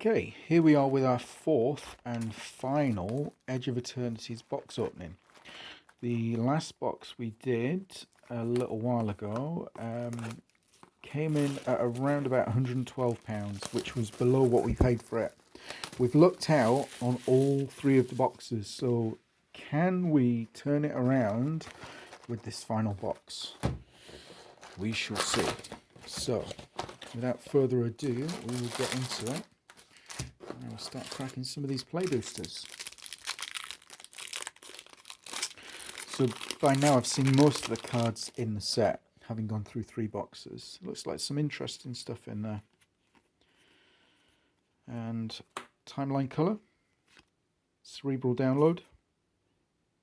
Okay, here we are with our fourth and final Edge of Eternities box opening. The last box we did a little while ago came in at around about £112, which was below what we paid for it. We've looked out on all three of the boxes, so can we turn it around with this final box? We shall see. So, without further ado, we will get into it. And we'll start cracking some of these play boosters. So by now I've seen most of the cards in the set, having gone through three boxes. Looks like some interesting stuff in there. And Timeline Colour, Cerebral Download,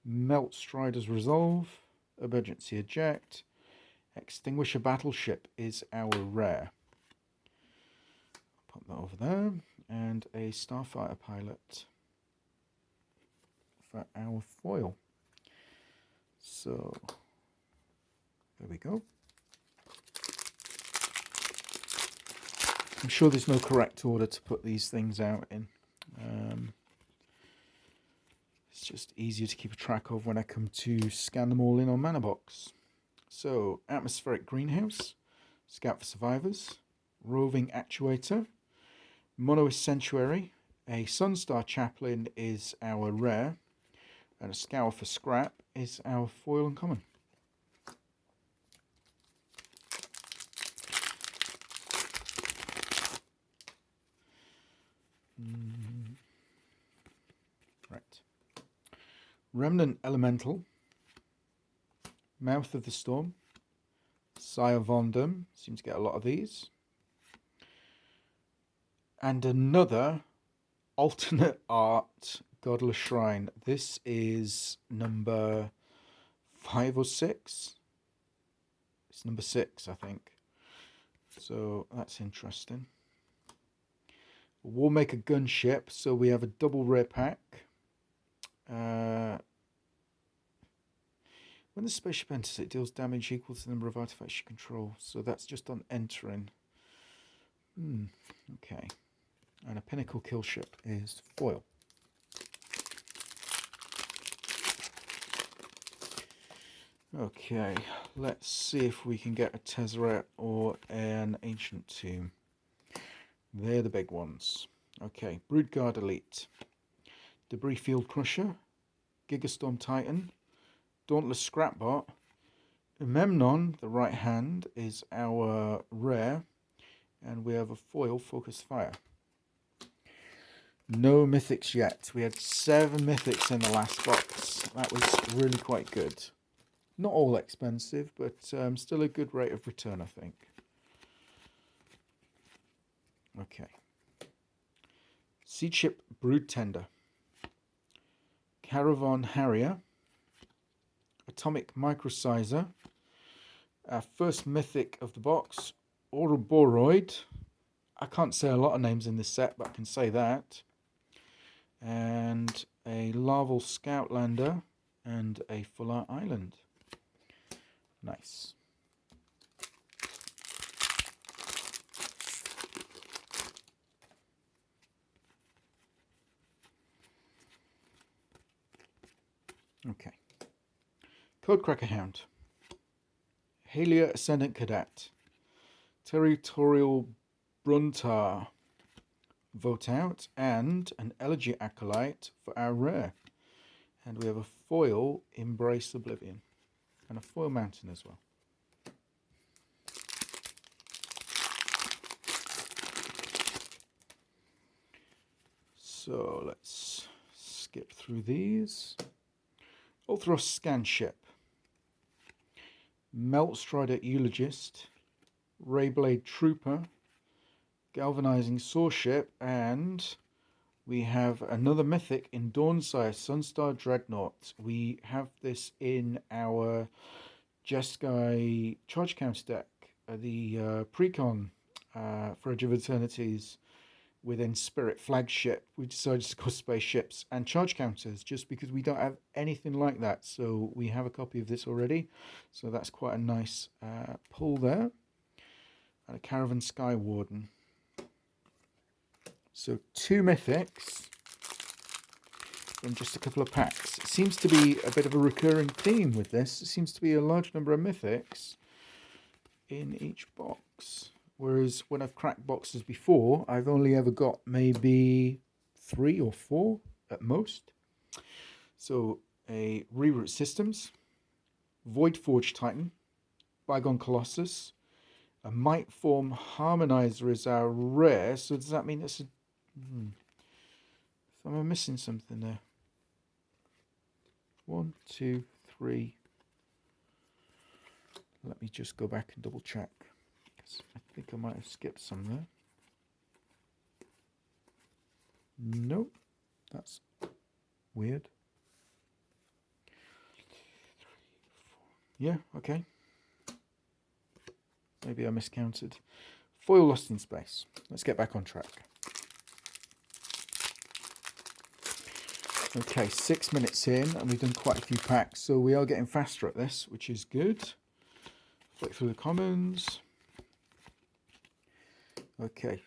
Melt Strider's Resolve, Emergency Eject, Extinguish a Battleship is our rare. Pop that over there. And a Starfighter Pilot for our foil. So, there we go. I'm sure there's no correct order to put these things out in. It's just easier to keep a track of when I come to scan them all in on Manabox. So, Atmospheric Greenhouse, Scout for Survivors, Roving Actuator, Monoist Sanctuary, a Sunstar Chaplain is our rare, and a Scour for Scrap is our foil and common. Right. Remnant Elemental, Mouth of the Storm, Sire Vondum, seem to get a lot of these. And another alternate art Godless Shrine. This is number 5 or 6. It's number 6, I think. So that's interesting. Warmaker Gunship. So we have a double rare pack. When the spaceship enters, it deals damage equal to the number of artifacts you control. So that's just on entering. Okay. And a Pinnacle Killship is foil. Okay, let's see if we can get a Tezzeret or an Ancient Tomb. They're the big ones. Okay, Broodguard Elite, Debris Field Crusher, Gigastorm Titan, Dauntless Scrapbot, Memnon, the right hand, is our rare, and we have a foil Focus Fire. No mythics yet. We had 7 mythics in the last box. That was really quite good. Not all expensive, but still a good rate of return, I think. Okay. Seed Ship Brood Tender, Caravan Harrier, Atomic Microsizer, our first mythic of the box, Ouroboros. I can't say a lot of names in this set, but I can say that. And a Larval Scoutlander and a Full Art Island. Nice. Okay. Codecracker Hound, Halia Ascendant Cadet, Territorial Bruntar, Vote Out, and an Elegy Acolyte for our rare. And we have a foil Embrace Oblivion, and a foil Mountain as well. So let's skip through these. Ulthros Scanship, Melt Strider Eulogist, Rayblade Trooper, Galvanizing Sawship, and we have another mythic in Dawnsire, Sunstar Dreadnought. We have this in our Jeskai Charge Counter deck, the Precon for Edge of Eternities within Spirit Flagship. We decided to go spaceships and charge counters just because we don't have anything like that. So we have a copy of this already. So that's quite a nice pull there. And a Caravan Sky Warden. So 2 mythics in just a couple of packs. It seems to be a bit of a recurring theme with this. It seems to be a large number of mythics in each box. Whereas when I've cracked boxes before, I've only ever got maybe 3 or 4 at most. So a Reroute Systems, Void Forge Titan, Bygone Colossus, a Might Form Harmonizer is our rare. So does that mean it's a... So am I missing something there? 1, 2, 3. Let me just go back and double check. I think I might have skipped some there. Nope. That's weird. Yeah, okay. Maybe I miscounted. Foil Lost in Space. Let's get back on track. Okay, 6 minutes in, and we've done quite a few packs, so we are getting faster at this, which is good. Flick through the commons. Okay.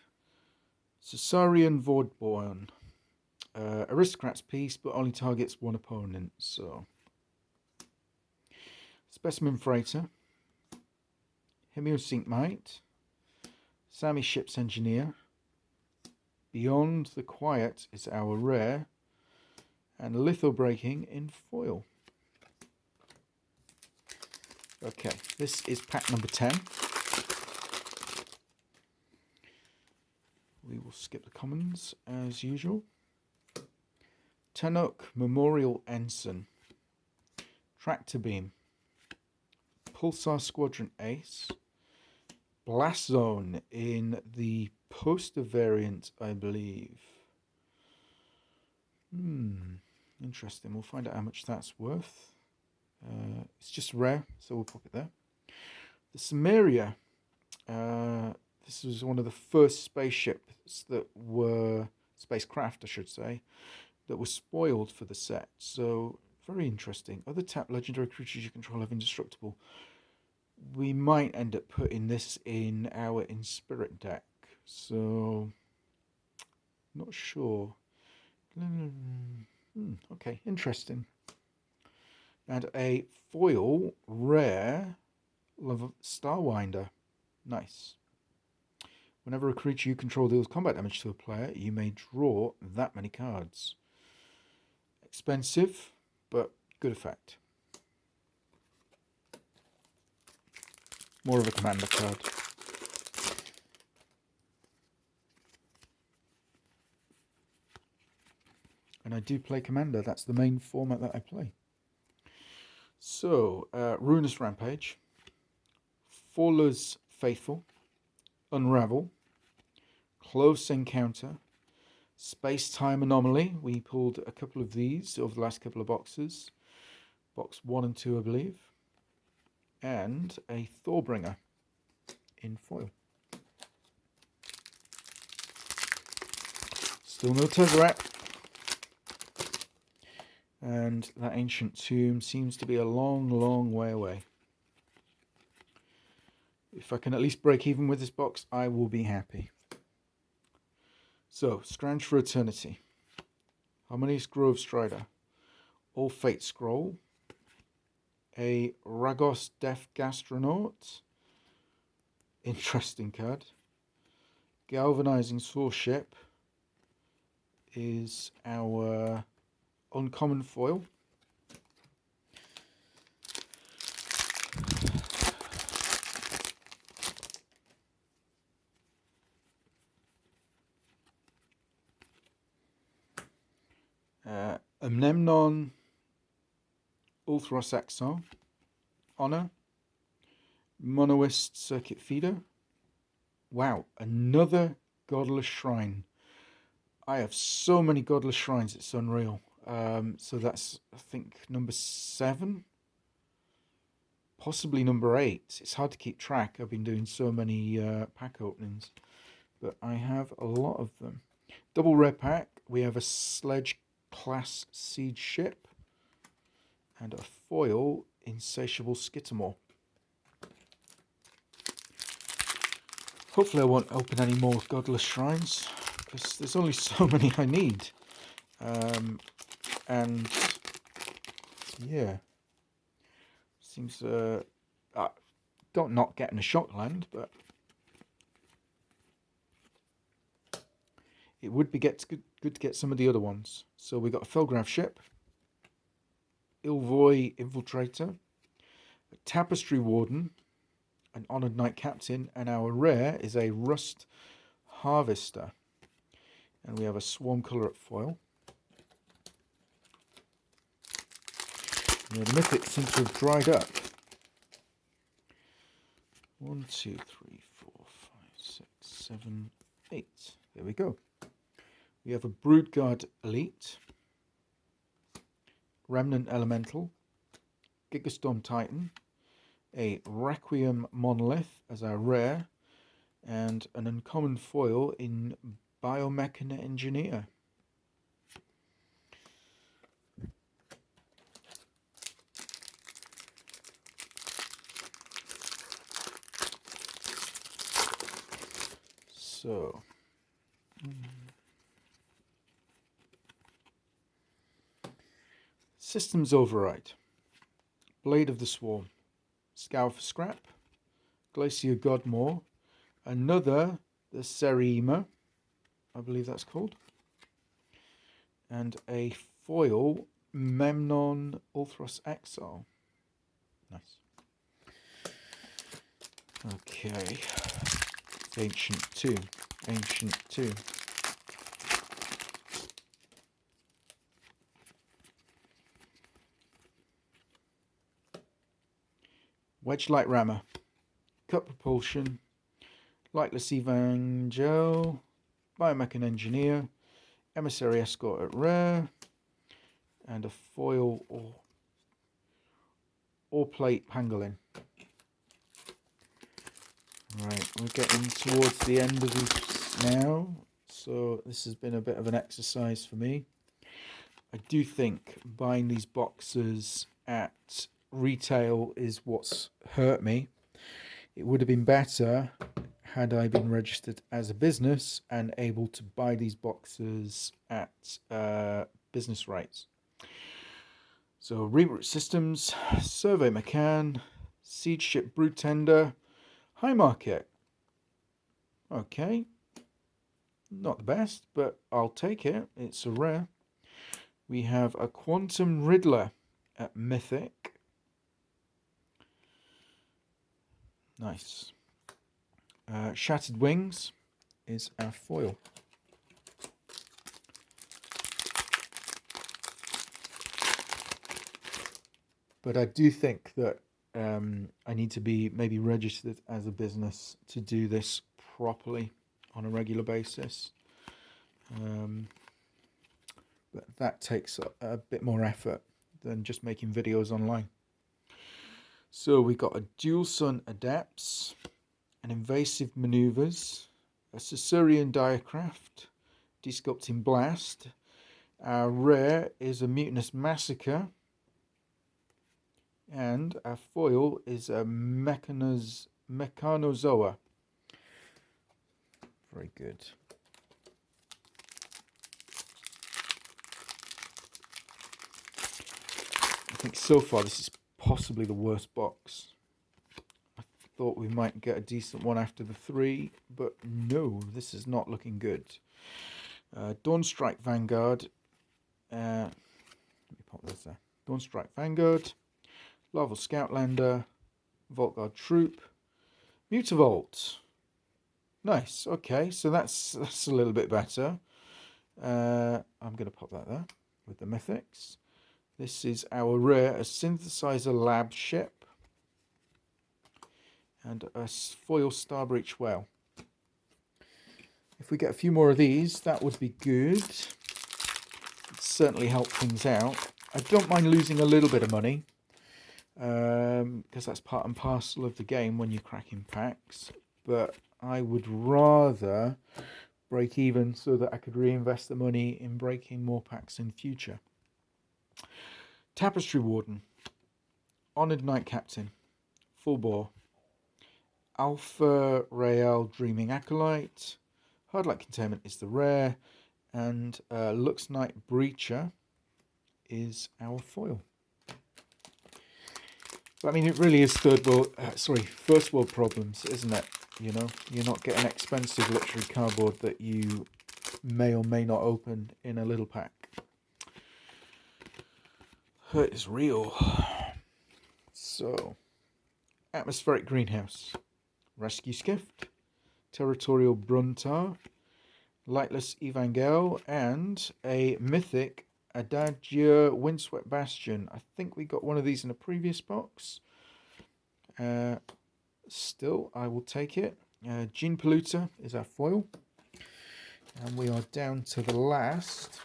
Caesarian Voidborn. Aristocrat's Piece, but only targets one opponent, so... Specimen Freighter. Hemiosync Might. Sammy Ship's Engineer. Beyond the Quiet is our rare. And Litho Breaking in foil. Okay, this is pack number 10. We will skip the commons as usual. Tanuk Memorial Ensign. Tractor Beam. Pulsar Squadron Ace. Blast Zone in the poster variant, I believe. Interesting. We'll find out how much that's worth. It's just rare, so we'll pop it there. The Samaria. This was one of the first spaceships that were... spacecraft, I should say, that were spoiled for the set. So, very interesting. Other tap legendary creatures you control have indestructible. We might end up putting this in our In Spirit deck. So, not sure. Okay, interesting. And a foil rare Starwinder. Nice. Whenever a creature you control deals combat damage to a player, you may draw that many cards. Expensive, but good effect. More of a commander card. And I do play Commander. That's the main format that I play. So, Ruinous Rampage. Faller's Faithful. Unravel. Close Encounter. Space-Time Anomaly. We pulled a couple of these over the last couple of boxes. Box 1 and 2, I believe. And a Thorbringer in foil. Still no Tezzeret. And that Ancient Tomb seems to be a long, long way away. If I can at least break even with this box, I will be happy. So, Scrounge for Eternity. Harmonious Grove Strider. All Fate Scroll. A Ragos Deaf Gastronaut. Interesting card. Galvanizing Source Ship is our uncommon foil. Amnemnon, Ulthros Exile, Honor, Monoist Circuit Feeder. Wow, another Godless Shrine. I have so many Godless Shrines, it's unreal. So that's, I think, number 7. Possibly number 8. It's hard to keep track. I've been doing so many pack openings. But I have a lot of them. Double rare pack. We have a Sledge Class Siege Ship. And a foil Insatiable Skittermore. Hopefully I won't open any more Godless Shrines. because there's only so many I need. And yeah, seems don't not getting a Shockland, but it would be good to get some of the other ones. So we got a Felgraf ship, Ilvoy Infiltrator, a Tapestry Warden, an Honoured Knight Captain, and our rare is a Rust Harvester. And we have a Swarm Colour at foil. Yeah, the mythics seem to have dried up. 1, 2, 3, 4, 5, 6, 7, 8. There we go. We have a Broodguard Elite, Remnant Elemental, Gigastorm Titan, a Requiem Monolith as our rare, and an uncommon foil in Biomechanic Engineer. So, Systems Override, Blade of the Swarm, Scour for Scrap, Glacier Godmore, another, the Serima, I believe that's called, and a foil Memnon Ulthros Exile. Nice. Okay. Ancient 2. Ancient 2. Wedge Light Rammer. Cut Propulsion. Lightless Evangel. Biomechan Engineer. Emissary Escort at rare. And a foil or plate Pangolin. Right, we're getting towards the end of this now, so this has been a bit of an exercise for me. I do think buying these boxes at retail is what's hurt me. It would have been better had I been registered as a business and able to buy these boxes at business rates. So Reroute Systems, Survey McCann, Siege Ship Brood Tender, High Market. Okay. Not the best, but I'll take it. It's a rare. We have a Quantum Riddler at Mythic. Nice. Shattered Wings is our foil. But I do think that I need to be maybe registered as a business to do this properly on a regular basis. But that takes a bit more effort than just making videos online. So we got a Dual Sun Adepts, an Invasive Maneuvers, a Caesarean Diacraft, Desculpting Blast. Our rare is a Mutinous Massacre. And our foil is a Mechanozoa. Very good. I think so far this is possibly the worst box. I thought we might get a decent one after the 3, but no, this is not looking good. Dawnstrike Vanguard. Let me pop this there. Dawnstrike Vanguard. Larval Scoutlander, Voltguard Troop, Mutavault. Nice. Okay, so that's a little bit better. I'm going to pop that there with the Mythics. This is our rare, a Synthesizer Lab Ship, and a foil Starbreach Whale. If we get a few more of these, that would be good. It'd certainly help things out. I don't mind losing a little bit of money. Because that's part and parcel of the game when you're cracking packs, but I would rather break even so that I could reinvest the money in breaking more packs in future. Tapestry Warden, Honoured Knight Captain, Full Bore, Alpha Real Dreaming Acolyte, Hard Light Containment is the rare, and Lux Knight Breacher is our foil. But, I mean, it really is first world problems, isn't it? You know, you're not getting expensive literary cardboard that you may or may not open in a little pack. Hurt is real. So, Atmospheric Greenhouse, Rescue Skift, Territorial Bruntar, Lightless Evangel, and a Mythic Adagio Windswept Bastion. I think we got one of these in a previous box. Still, I will take it. Gene Polluter is our foil. And we are down to the last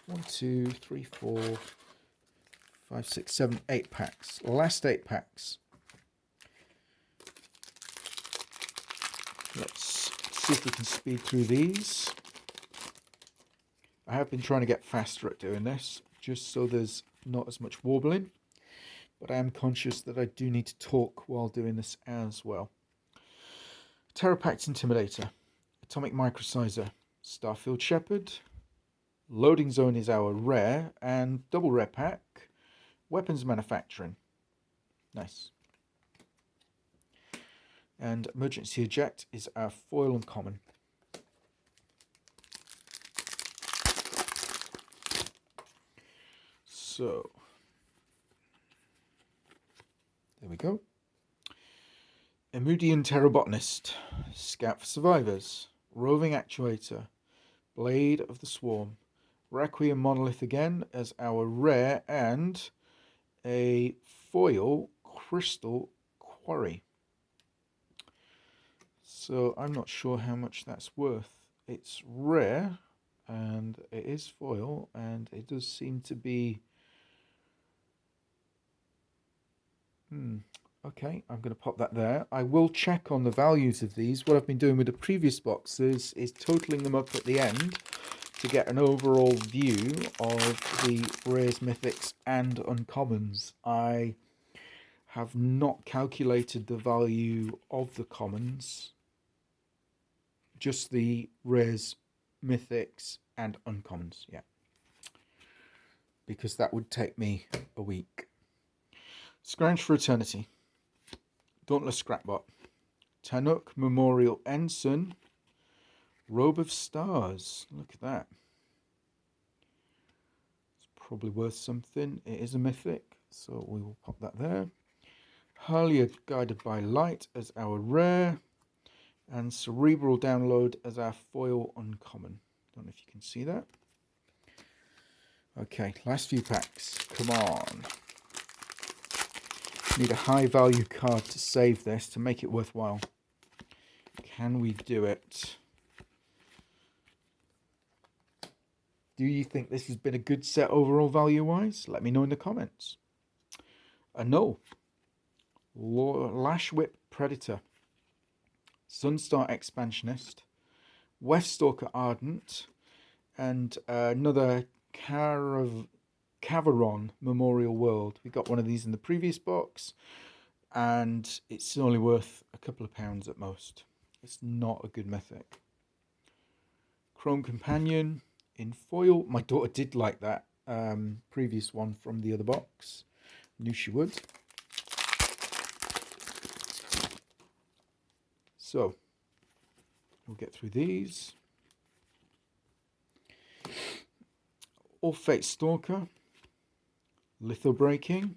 8 packs. Last 8 packs. Let's see if we can speed through these. I have been trying to get faster at doing this, just so there's not as much warbling. But I am conscious that I do need to talk while doing this as well. Terrapax Intimidator, Atomic Microsizer, Starfield Shepherd, Loading Zone is our rare, and double rare pack, Weapons Manufacturing. Nice. And Emergency Eject is our foil uncommon. So, there we go. Emudian Terrabotanist, Scout for Survivors, Roving Actuator, Blade of the Swarm, Requiem Monolith again as our rare, and a foil Crystal Quarry. So I'm not sure how much that's worth. It's rare and it is foil, and it does seem to be okay, I'm going to pop that there. I will check on the values of these. What I've been doing with the previous boxes is totaling them up at the end to get an overall view of the rares, mythics, and uncommons. I have not calculated the value of the commons, just the rares, mythics, and uncommons, yeah. Because that would take me a week. Scrounge for Eternity, Dauntless Scrapbot, Tanuk Memorial Ensign, Robe of Stars. Look at that. It's probably worth something. It is a mythic, so we will pop that there. Halia Guided by Light as our rare, and Cerebral Download as our foil uncommon. Don't know if you can see that. Okay, last few packs. Come on. Need a high value card to save this, to make it worthwhile. Can we do it? Do you think this has been a good set overall value wise? Let me know in the comments. No. Lash Whip Predator, Sunstar Expansionist, Weststalker Ardent, and another Cavaron Memorial World. We got one of these in the previous box, and it's only worth a couple of pounds at most. It's not a good mythic. Chrome Companion in foil. My daughter did like that previous one from the other box. Knew she would. So, we'll get through these. All Fate Stalker, Lithobreaking,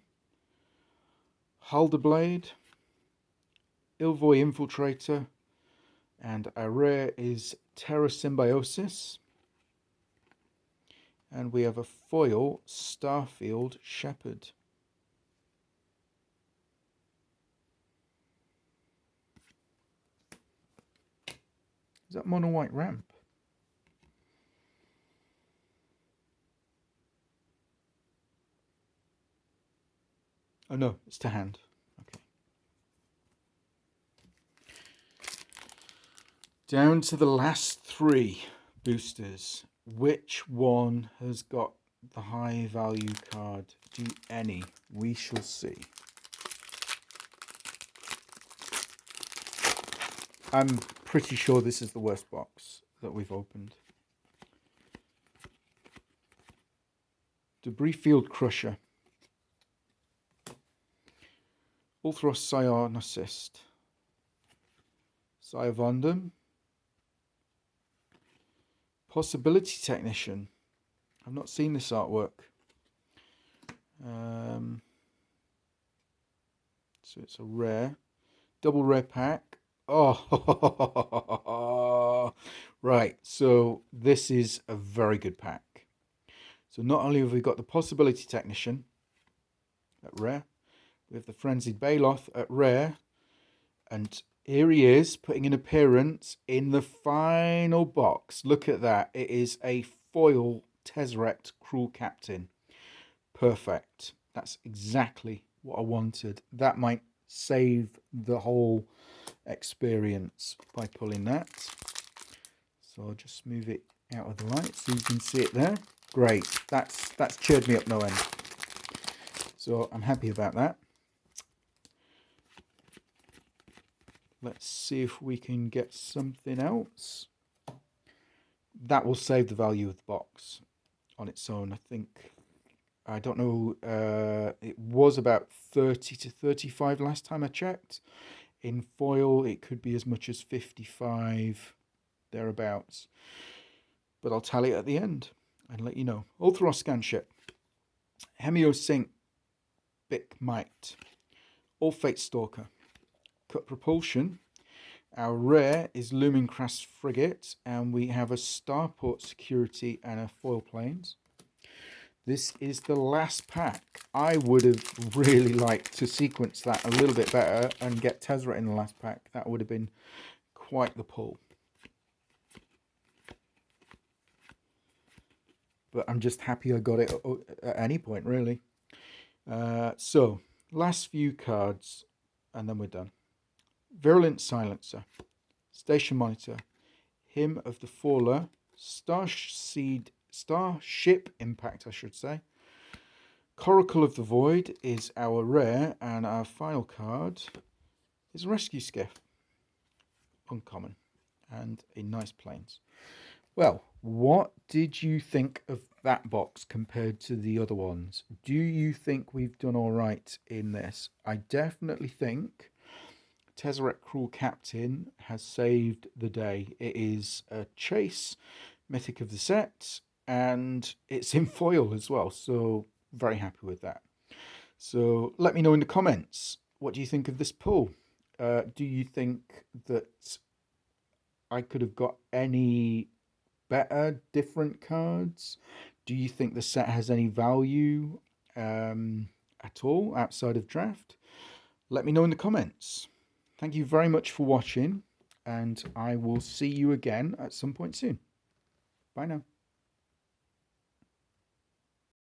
Halderblade, Ilvoy Infiltrator, and our rare is Terra Symbiosis. And we have a foil Starfield Shepherd. Is that mono white ramp? Oh no, it's to hand. Okay. Down to the last 3 boosters. Which one has got the high value card? Do any? We shall see. I'm pretty sure this is the worst box. that we've opened. Debris Field Crusher. Ulthros Psionicist. Sciovondum. Possibility Technician. I've not seen this artwork. So it's a rare. Double rare pack. Oh, right. So this is a very good pack. So not only have we got the Possibility Technician at rare, we have the Frenzied Baloth at rare, and here he is putting an appearance in the final box. Look at that. It is a foil Tezzeret Cruel Captain. Perfect. That's exactly what I wanted. That might save the whole experience by pulling that. So I'll just move it out of the light so you can see it there. Great. That's cheered me up no end. So I'm happy about that. Let's see if we can get something else. That will save the value of the box on its own, I think. I don't know, it was about 30 to 35 last time I checked. In foil, it could be as much as 55, thereabouts. But I'll tally it at the end and let you know. Ulthros Scanship, Hemiosync Bikmite, All Fate Stalker, Cut Propulsion. Our rare is Looming Crest Frigate, and we have a Starport Security and a Foil Planes. This is the last pack. I would have really liked to sequence that a little bit better and get Tezzeret in the last pack. That would have been quite the pull. But I'm just happy I got it at any point, really. So, last few cards, and then we're done. Virulent Silencer, Station Monitor, Hymn of the Faller, Starship Impact, I should say. Coracle of the Void is our rare, and our final card is Rescue Skiff. Uncommon, and a nice planes. Well, what did you think of that box compared to the other ones? Do you think we've done all right in this? I definitely think Tezzeret Cruel Captain has saved the day. It is a chase, mythic of the set, and it's in foil as well, so very happy with that. So let me know in the comments, what do you think of this pull? Do you think that I could have got any better, different cards? Do you think the set has any value at all outside of draft? Let me know in the comments. Thank you very much for watching, and I will see you again at some point soon. Bye now.